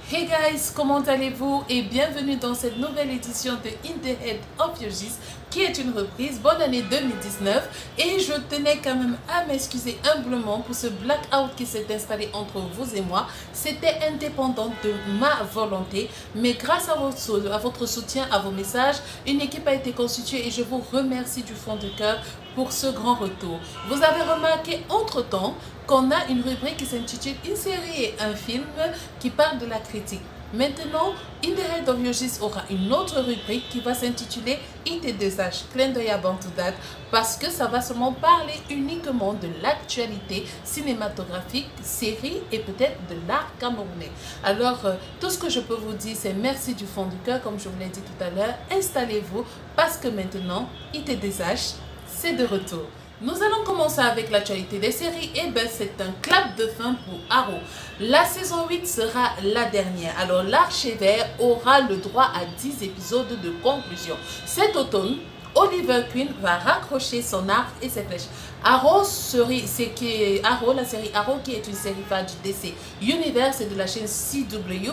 Hey guys, comment allez-vous et bienvenue dans cette nouvelle édition de In the Head of Your Gist qui est une reprise. Bonne année 2019 et je tenais quand même à m'excuser humblement pour ce blackout qui s'est installé entre vous et moi. C'était indépendant de ma volonté, mais grâce à votre soutien, à vos messages, une équipe a été constituée et je vous remercie du fond du cœur pour ce grand retour. Vous avez remarqué entre-temps qu'on a une rubrique qui s'intitule Une série et un film qui parle de la critique. Maintenant, In the Head of Your Gist aura une autre rubrique qui va s'intituler IT2H, clin d'œil à Bantu Dad, parce que ça va seulement parler uniquement de l'actualité cinématographique, série et peut-être de l'art camerounais. Alors, tout ce que je peux vous dire, c'est merci du fond du cœur, comme je vous l'ai dit tout à l'heure. Installez-vous parce que maintenant, IT2H, c'est de retour. Nous allons commencer avec l'actualité des séries. Et bien, c'est un clap de fin pour Arrow. La saison 8 sera la dernière. Alors, l'archevêque aura le droit à 10 épisodes de conclusion. Cet automne, Oliver Queen va raccrocher son arc et ses flèches. Arrow, la série Arrow, qui est une série phare du DC Universe et de la chaîne CW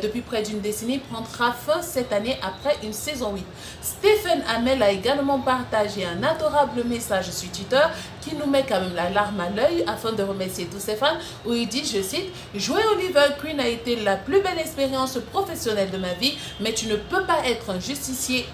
depuis près d'une décennie, prendra fin cette année après une saison 8. Stephen Amell a également partagé un adorable message sur Twitter qui nous met quand même la larme à l'œil afin de remercier tous ses fans, où il dit, je cite, « Jouer Oliver Queen a été la plus belle expérience professionnelle de ma vie, mais tu ne peux pas être un justicier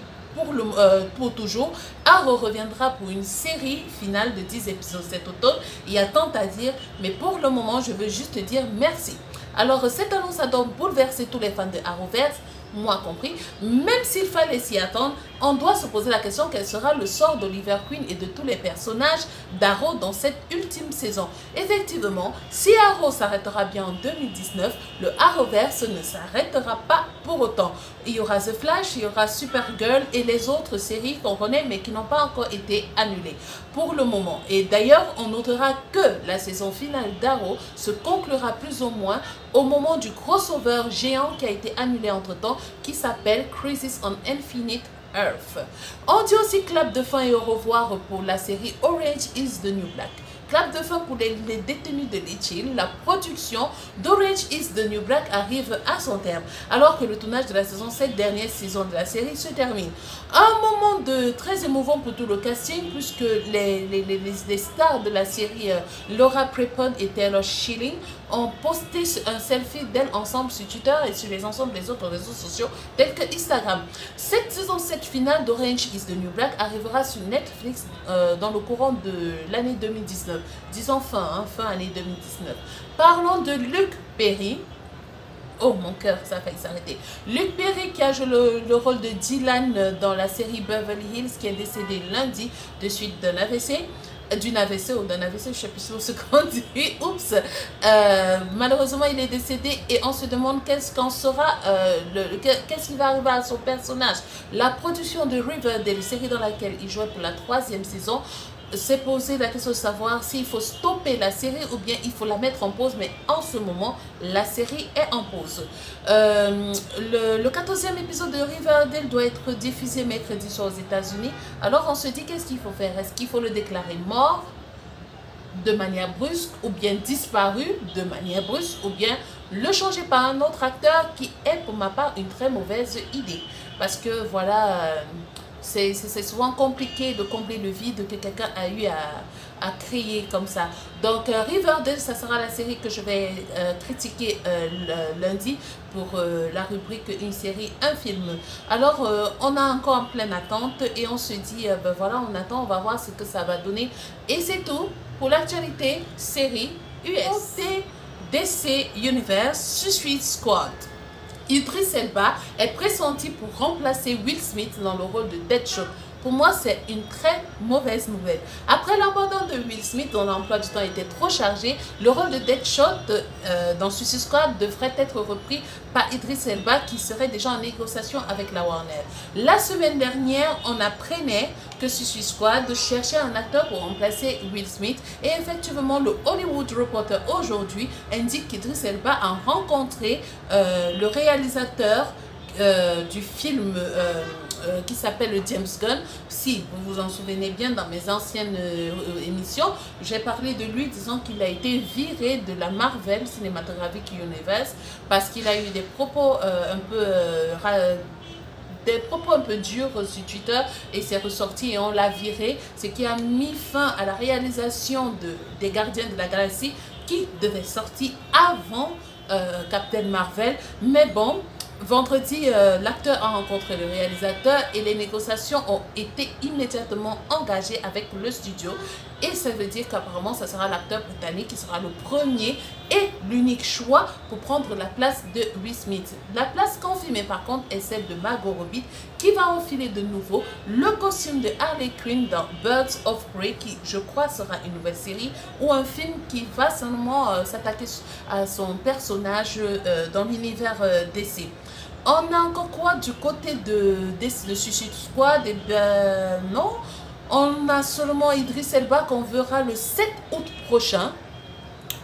pour toujours. Arrow reviendra pour une série finale de 10 épisodes cet automne. Il y a tant à dire, mais pour le moment, je veux juste te dire merci. » Alors, cette annonce a donc bouleversé tous les fans de Arrowverse, moi compris. Même s'il fallait s'y attendre, on doit se poser la question quel sera le sort d'Oliver Queen et de tous les personnages d'Arrow dans cette ultime saison. Effectivement, si Arrow s'arrêtera bien en 2019, le Arrowverse ne s'arrêtera pas pour autant. Il y aura The Flash, il y aura Supergirl et les autres séries qu'on connaît mais qui n'ont pas encore été annulées pour le moment. Et d'ailleurs, on notera que la saison finale d'Arrow se conclura plus ou moins au moment du crossover géant qui a été annulé entre-temps, qui s'appelle Crisis on Infinite Earth. On dit aussi clap de fin et au revoir pour la série Orange is the New Black. Clap de fin pour les détenus de Litchfield. La production d'Orange is the New Black arrive à son terme, alors que le tournage de la saison 7, dernière saison de la série, se termine. Un moment très émouvant pour tout le casting, puisque les stars de la série, Laura Prepon et Taylor Schilling, ont posté un selfie d'elles ensemble sur Twitter et sur les ensembles des autres réseaux sociaux tels que Instagram. Cette saison 7 finale d'Orange is the New Black arrivera sur Netflix dans le courant de l'année 2019. Disons fin année 2019. Parlons de Luke Perry. Oh, mon cœur, ça a failli s'arrêter. Luke Perry qui a joué le rôle de Dylan dans la série Beverly Hills, qui est décédé lundi de suite d'un AVC. D'une AVC ou d'un AVC, je ne sais plus ce qu'on dit. Oups. Malheureusement, il est décédé et on se demande qu'est-ce qui va arriver à son personnage. La production de Riverdale, série dans laquelle il jouait pour la 3e saison, s'est posé la question de savoir s'il faut stopper la série ou bien il faut la mettre en pause, mais en ce moment la série est en pause. Le 14e épisode de Riverdale doit être diffusé mercredi soir aux États-Unis. Alors on se dit qu'est-ce qu'il faut faire? Est-ce qu'il faut le déclarer mort de manière brusque ou bien disparu de manière brusque ou bien le changer par un autre acteur, qui est pour ma part une très mauvaise idée, parce que voilà, c'est souvent compliqué de combler le vide que quelqu'un a eu à créer comme ça. Donc Riverdale, ça sera la série que je vais critiquer lundi pour la rubrique Une série, un film. Alors on a encore en pleine attente et on se dit ben voilà, on attend, on va voir ce que ça va donner. Et c'est tout pour l'actualité série US. DC Universe, Suicide Squad. Idris Elba est pressenti pour remplacer Will Smith dans le rôle de Deadshot. Pour moi, c'est une très mauvaise nouvelle. Après l'abandon de Will Smith, dont l'emploi du temps était trop chargé, le rôle de Deadshot dans Suicide Squad devrait être repris par Idris Elba, qui serait déjà en négociation avec la Warner. La semaine dernière, on apprenait que Suicide Squad cherchait un acteur pour remplacer Will Smith. Et effectivement, le Hollywood Reporter aujourd'hui indique qu'Idris Elba a rencontré le réalisateur du film qui s'appelle James Gunn. Si vous vous en souvenez bien, dans mes anciennes émissions, j'ai parlé de lui disant qu'il a été viré de la Marvel Cinematographic Universe parce qu'il a eu des propos un peu durs sur Twitter et c'est ressorti et on l'a viré, ce qui a mis fin à la réalisation des Gardiens de la Galaxie qui devait sortir avant Captain Marvel. Mais bon, vendredi, l'acteur a rencontré le réalisateur et les négociations ont été immédiatement engagées avec le studio. Et ça veut dire qu'apparemment, ça sera l'acteur britannique qui sera le premier et l'unique choix pour prendre la place de Will Smith. La place confirmée par contre est celle de Margot Robbie qui va enfiler de nouveau le costume de Harley Quinn dans Birds of Prey qui je crois sera une nouvelle série ou un film qui va seulement s'attaquer à son personnage dans l'univers DC. On a encore quoi du côté de Suicide Squad? Eh bien non. On a seulement Idris Elba qu'on verra le 7 août prochain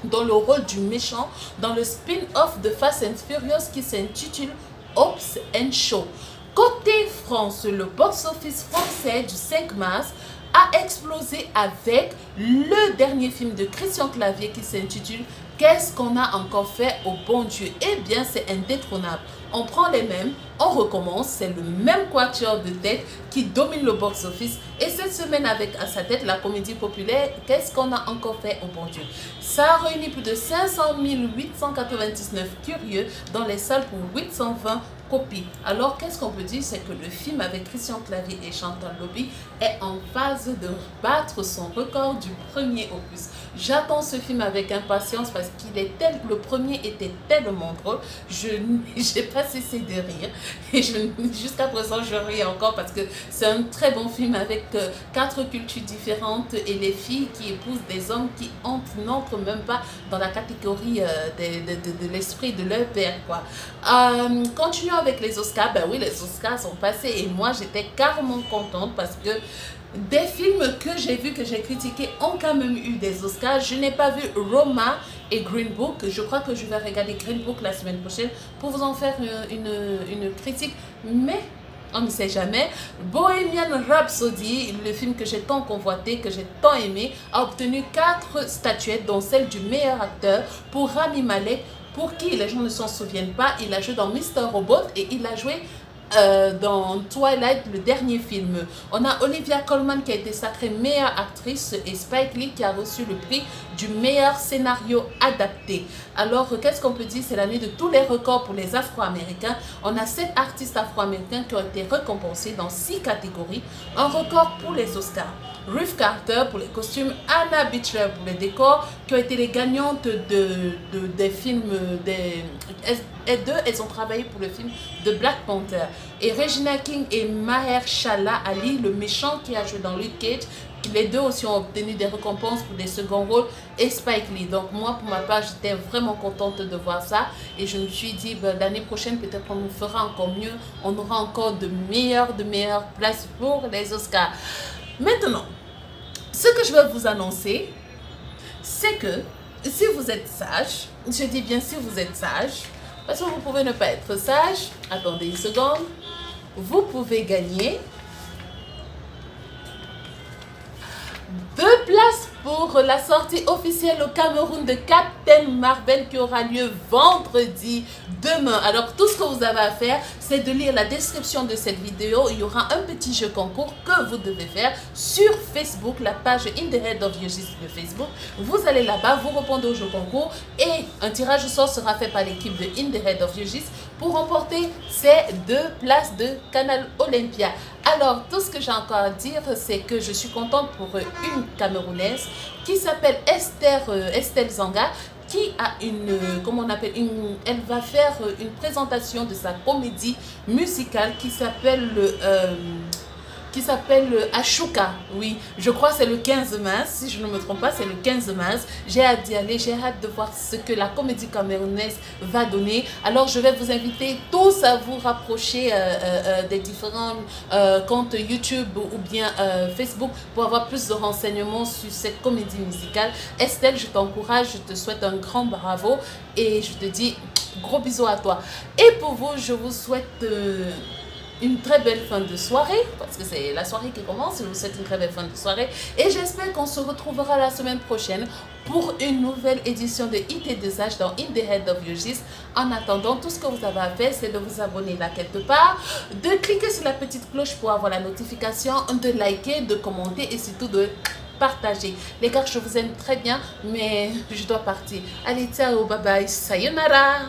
dans le rôle du méchant dans le spin-off de Fast and Furious qui s'intitule Hobbs and Shaw. Côté France, le box-office français du 5 mars a explosé avec le dernier film de Christian Clavier qui s'intitule Qu'est-ce qu'on a encore fait au bon Dieu? Eh bien, c'est indétrônable. On prend les mêmes, on recommence, c'est le même quatuor de tête qui domine le box-office. Et cette semaine, avec à sa tête la comédie populaire, Qu'est-ce qu'on a encore fait au bon Dieu? Ça a réuni plus de 500 899 curieux dans les salles pour 820 copies. Alors, qu'est-ce qu'on peut dire? C'est que le film avec Christian Clavier et Chantal Lobby est en phase de battre son record du premier opus. J'attends ce film avec impatience parce qu'il est le premier était tellement drôle. Je n'ai pas cessé de rire et jusqu'à présent je ris encore parce que c'est un très bon film avec 4 cultures différentes et les filles qui épousent des hommes qui n'entrent même pas dans la catégorie de l'esprit de leur père, quoi. Continuons avec les Oscars. Ben oui, les Oscars sont passés et moi j'étais carrément contente parce que des films que j'ai vus, que j'ai critiqués, ont quand même eu des Oscars. Je n'ai pas vu Roma et Green Book. Je crois que je vais regarder Green Book la semaine prochaine pour vous en faire une critique. Mais on ne sait jamais. Bohemian Rhapsody, le film que j'ai tant convoité, que j'ai tant aimé, a obtenu 4 statuettes, dont celle du meilleur acteur pour Rami Malek, pour qui les gens ne s'en souviennent pas. Il a joué dans Mr. Robot et il a joué dans Twilight, le dernier film. On a Olivia Colman qui a été sacrée meilleure actrice et Spike Lee qui a reçu le prix du meilleur scénario adapté. Alors, qu'est-ce qu'on peut dire? C'est l'année de tous les records pour les Afro-Américains. On a 7 artistes afro-américains qui ont été récompensés dans 6 catégories. Un record pour les Oscars. Ruth Carter pour les costumes, Anna Beachler pour les décors, qui ont été les gagnantes des films. Elles ont travaillé pour le film de Black Panther. Et Regina King et Mahershala Ali, le méchant qui a joué dans Luke Cage, les deux aussi ont obtenu des récompenses pour des seconds rôles, et Spike Lee. Donc moi, pour ma part, j'étais vraiment contente de voir ça. Et je me suis dit, ben, l'année prochaine, peut-être on nous fera encore mieux. On aura encore de meilleures places pour les Oscars. Maintenant, ce que je vais vous annoncer, c'est que si vous êtes sage, je dis bien si vous êtes sage, parce que vous pouvez ne pas être sage, attendez une seconde, vous pouvez gagner 2 places pour la sortie officielle au Cameroun de Captain Marvel qui aura lieu vendredi demain. Alors tout ce que vous avez à faire, c'est de lire la description de cette vidéo. Il y aura un petit jeu concours que vous devez faire sur Facebook, la page In the Head of Yourgist de Facebook. Vous allez là-bas, vous répondez au jeu concours et un tirage au sort sera fait par l'équipe de In the Head of Yourgist pour remporter ces 2 places de Canal Olympia. Alors, tout ce que j'ai encore à dire, c'est que je suis contente pour une Camerounaise qui s'appelle Estelle Zanga, qui a elle va faire une présentation de sa comédie musicale qui s'appelle Ashuka. Oui, je crois que c'est le 15 mars, si je ne me trompe pas, c'est le 15 mars. J'ai hâte d'y aller, j'ai hâte de voir ce que la comédie camerounaise va donner. Alors, je vais vous inviter tous à vous rapprocher des différents comptes YouTube ou bien Facebook pour avoir plus de renseignements sur cette comédie musicale. Estelle, je t'encourage, je te souhaite un grand bravo et je te dis gros bisous à toi. Et pour vous, je vous souhaite une très belle fin de soirée, parce que c'est la soirée qui commence. Je vous souhaite une très belle fin de soirée. Et j'espère qu'on se retrouvera la semaine prochaine pour une nouvelle édition de IT2H dans In the Head of Your Gist. En attendant, tout ce que vous avez à faire, c'est de vous abonner là quelque part, de cliquer sur la petite cloche pour avoir la notification, de liker, de commenter et surtout de partager. Les gars, je vous aime très bien, mais je dois partir. Allez, ciao, bye bye, sayonara.